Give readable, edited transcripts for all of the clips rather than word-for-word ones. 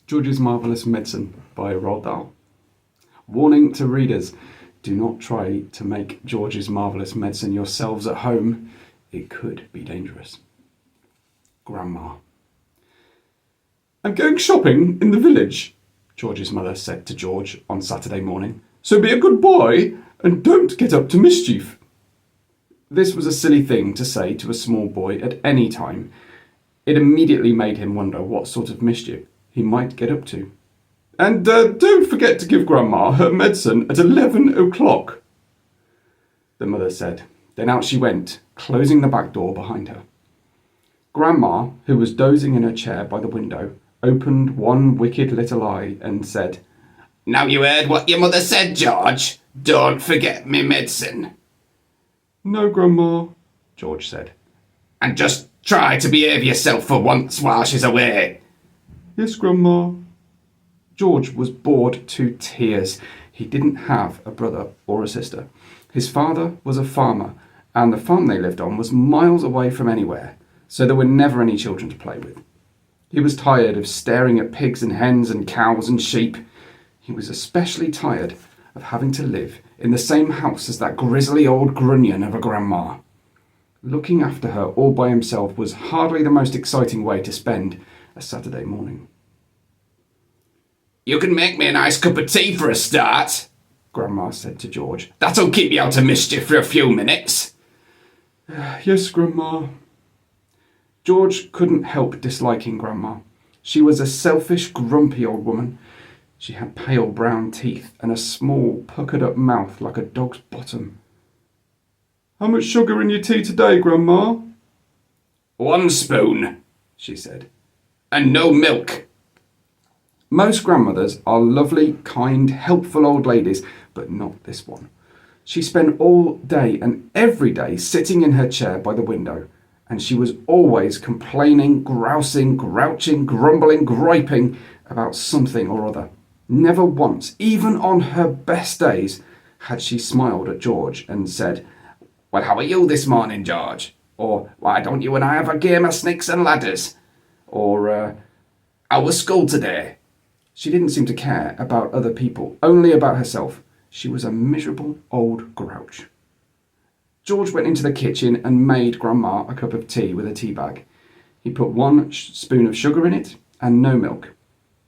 George's Marvellous Medicine by Roald Dahl. Warning to readers, do not try to make George's Marvellous Medicine yourselves at home. It could be dangerous. Grandma. I'm going shopping in the village, George's mother said to George on Saturday morning. So be a good boy and don't get up to mischief. This was a silly thing to say to a small boy at any time. It immediately made him wonder what sort of mischief he might get up to. And don't forget to give Grandma her medicine at 11 o'clock, the mother said. Then out she went, closing the back door behind her. Grandma, who was dozing in her chair by the window, opened one wicked little eye and said, Now you heard what your mother said, George. Don't forget me medicine. No, Grandma, George said. And just try to behave yourself for once while she's away. Yes, Grandma. George was bored to tears. He didn't have a brother or a sister. His father was a farmer, and the farm they lived on was miles away from anywhere, so there were never any children to play with. He was tired of staring at pigs and hens and cows and sheep. He was especially tired of having to live in the same house as that grisly old grunion of a grandma. Looking after her all by himself was hardly the most exciting way to spend a Saturday morning. You can make me a nice cup of tea for a start, Grandma said to George. That'll keep you out of mischief for a few minutes. Yes, Grandma. George couldn't help disliking Grandma. She was a selfish, grumpy old woman. She had pale brown teeth and a small, puckered-up mouth like a dog's bottom. How much sugar in your tea today, Grandma? 1 spoon, she said. And no milk. Most grandmothers are lovely, kind, helpful old ladies, but not this one. She spent all day and every day sitting in her chair by the window, and she was always complaining, grousing, grouching, grumbling, griping about something or other. Never once, even on her best days, had she smiled at George and said, Well, how are you this morning, George? Or, why don't you and I have a game of snakes and ladders? Or, how was school today? She didn't seem to care about other people, only about herself. She was a miserable old grouch. George went into the kitchen and made Grandma a cup of tea with a tea bag. He put 1 spoon of sugar in it and no milk.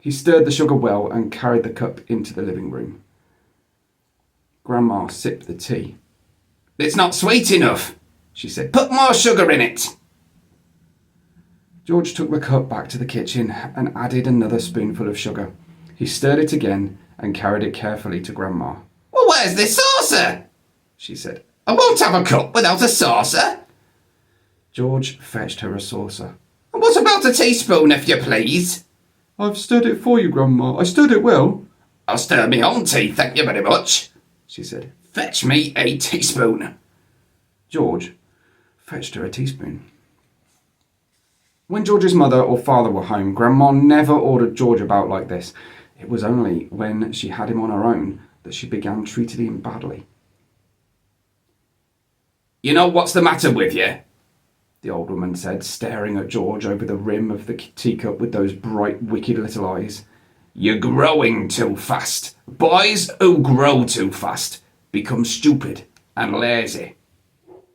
He stirred the sugar well and carried the cup into the living room. Grandma sipped the tea. It's not sweet enough, she said. Put more sugar in it. George took the cup back to the kitchen and added another spoonful of sugar. He stirred it again and carried it carefully to Grandma. Well, where's the saucer? She said. I won't have a cup without a saucer. George fetched her a saucer. And what about a teaspoon, if you please? I've stirred it for you, Grandma. I stirred it well. I'll stir my own tea, thank you very much, she said. Fetch me a teaspoon. George fetched her a teaspoon. When George's mother or father were home, Grandma never ordered George about like this. It was only when she had him on her own that she began treating him badly. You know what's the matter with you? The old woman said, staring at George over the rim of the teacup with those bright, wicked little eyes. You're growing too fast. Boys who grow too fast become stupid and lazy.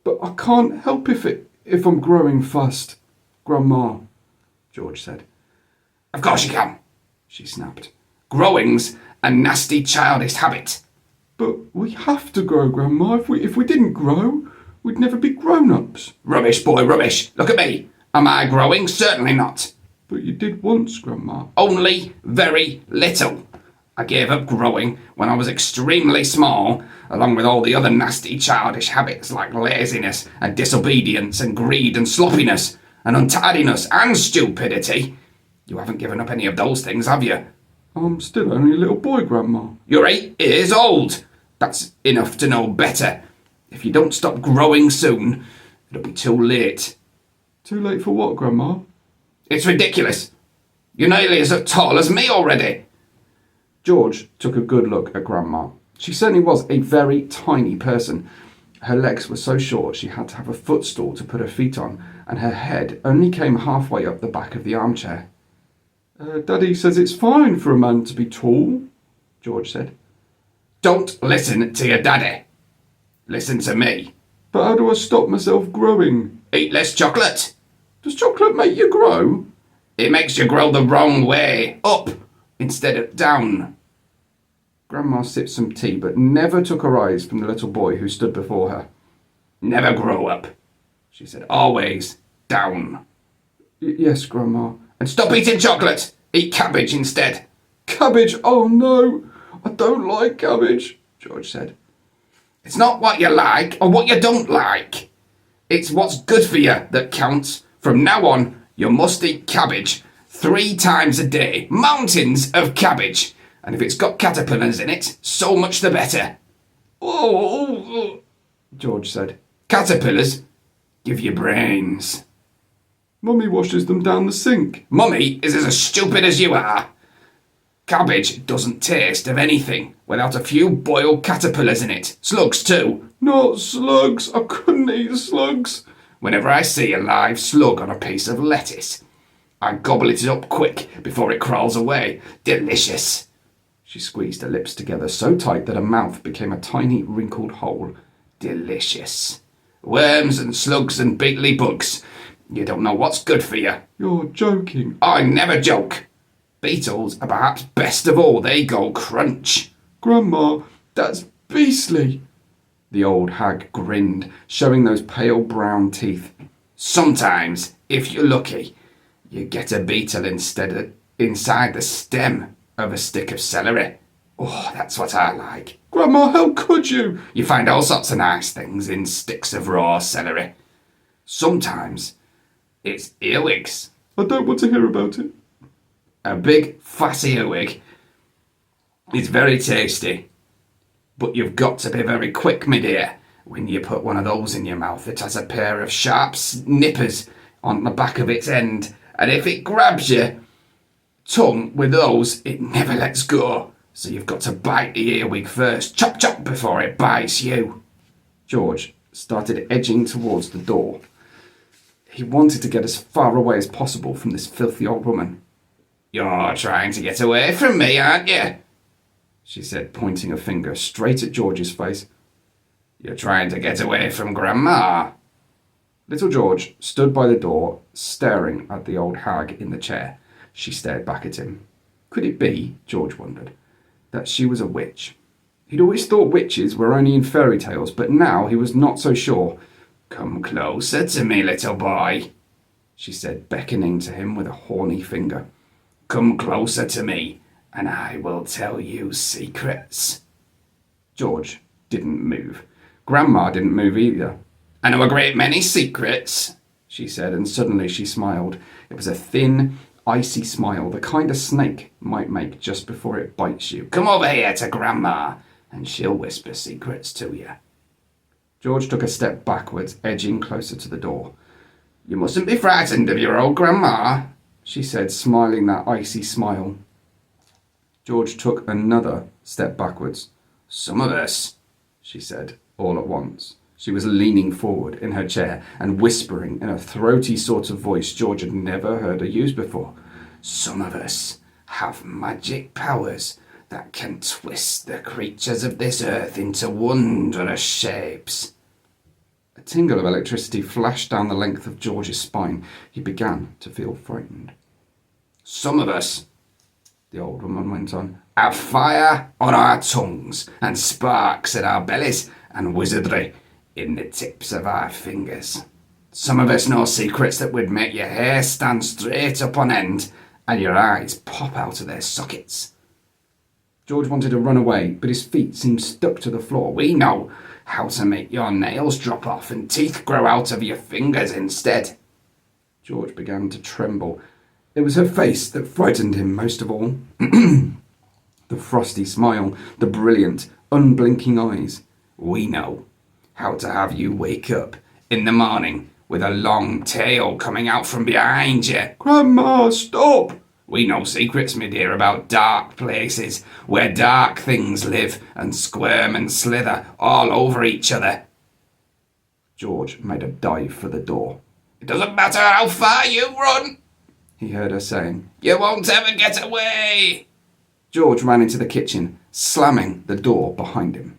But I can't help if I'm growing fast, Grandma, George said. Of course you can, she snapped. Growing's a nasty, childish habit. But we have to grow, Grandma. If we didn't grow, we'd never be grown-ups. Rubbish, boy, rubbish. Look at me. Am I growing? Certainly not. But you did once, Grandma. Only very little. I gave up growing when I was extremely small, along with all the other nasty, childish habits like laziness and disobedience and greed and sloppiness and untidiness and stupidity. You haven't given up any of those things, have you? I'm still only a little boy, Grandma. You're 8 years old. That's enough to know better. If you don't stop growing soon, it'll be too late. Too late for what, Grandma? It's ridiculous. You're nearly as tall as me already. George took a good look at Grandma. She certainly was a very tiny person. Her legs were so short she had to have a footstool to put her feet on, and her head only came halfway up the back of the armchair. Daddy says it's fine for a man to be tall, George said. Don't listen to your daddy. Listen to me. But how do I stop myself growing? Eat less chocolate. Does chocolate make you grow? It makes you grow the wrong way, up instead of down. Grandma sipped some tea, but never took her eyes from the little boy who stood before her. Never grow up, she said. Always down. Yes, Grandma. And stop eating chocolate. Eat cabbage instead. Cabbage? Oh no, I don't like cabbage, George said. It's not what you like or what you don't like. It's what's good for you that counts. From now on, you must eat cabbage 3 times a day. Mountains of cabbage. And if it's got caterpillars in it, so much the better. Oh, George said. Caterpillars give you brains. Mummy washes them down the sink. Mummy is as stupid as you are. Cabbage doesn't taste of anything without a few boiled caterpillars in it. Slugs too. Not slugs. I couldn't eat slugs. Whenever I see a live slug on a piece of lettuce, I gobble it up quick before it crawls away. Delicious. She squeezed her lips together so tight that her mouth became a tiny wrinkled hole. Delicious. Worms and slugs and beetly bugs. You don't know what's good for you. You're joking. I never joke. Beetles are perhaps best of all. They go crunch. Grandma, that's beastly. The old hag grinned, showing those pale brown teeth. Sometimes, if you're lucky, you get a beetle inside the stem of a stick of celery. Oh, that's what I like. Grandma, how could you? You find all sorts of nice things in sticks of raw celery. Sometimes it's earwigs. I don't want to hear about it. A big, fat earwig is very tasty. But you've got to be very quick, my dear, when you put one of those in your mouth. It has a pair of sharp nippers on the back of its end. And if it grabs your tongue with those, it never lets go. So you've got to bite the earwig first. Chop, chop, before it bites you. George started edging towards the door. He wanted to get as far away as possible from this filthy old woman. You're trying to get away from me, aren't you? She said, pointing a finger straight at George's face. You're trying to get away from Grandma. Little George stood by the door, staring at the old hag in the chair. She stared back at him. Could it be, George wondered, that she was a witch? He'd always thought witches were only in fairy tales, but now he was not so sure. Come closer to me, little boy, she said, beckoning to him with a horny finger. Come closer to me, and I will tell you secrets. George didn't move. Grandma didn't move either. I know a great many secrets, she said, and suddenly she smiled. It was a thin, icy smile, the kind a snake might make just before it bites you. Come over here to Grandma, and she'll whisper secrets to you. George took a step backwards, edging closer to the door. You mustn't be frightened of your old Grandma, she said, smiling that icy smile. George took another step backwards. Some of us, she said, all at once. She was leaning forward in her chair and whispering in a throaty sort of voice George had never heard her use before. Some of us have magic powers that can twist the creatures of this earth into wondrous shapes. A tingle of electricity flashed down the length of George's spine. He began to feel frightened. Some of us, the old woman went on, have fire on our tongues and sparks in our bellies and wizardry in the tips of our fingers. Some of us know secrets that would make your hair stand straight up on end and your eyes pop out of their sockets. George wanted to run away, but his feet seemed stuck to the floor. We know how to make your nails drop off and teeth grow out of your fingers instead. George began to tremble. It was her face that frightened him most of all. The frosty smile, the brilliant, unblinking eyes. We know how to have you wake up in the morning with a long tail coming out from behind you. Grandma, stop! We know secrets, my dear, about dark places where dark things live and squirm and slither all over each other. George made a dive for the door. It doesn't matter how far you run. he heard her saying. "You won't ever get away!" George ran into the kitchen, slamming the door behind him.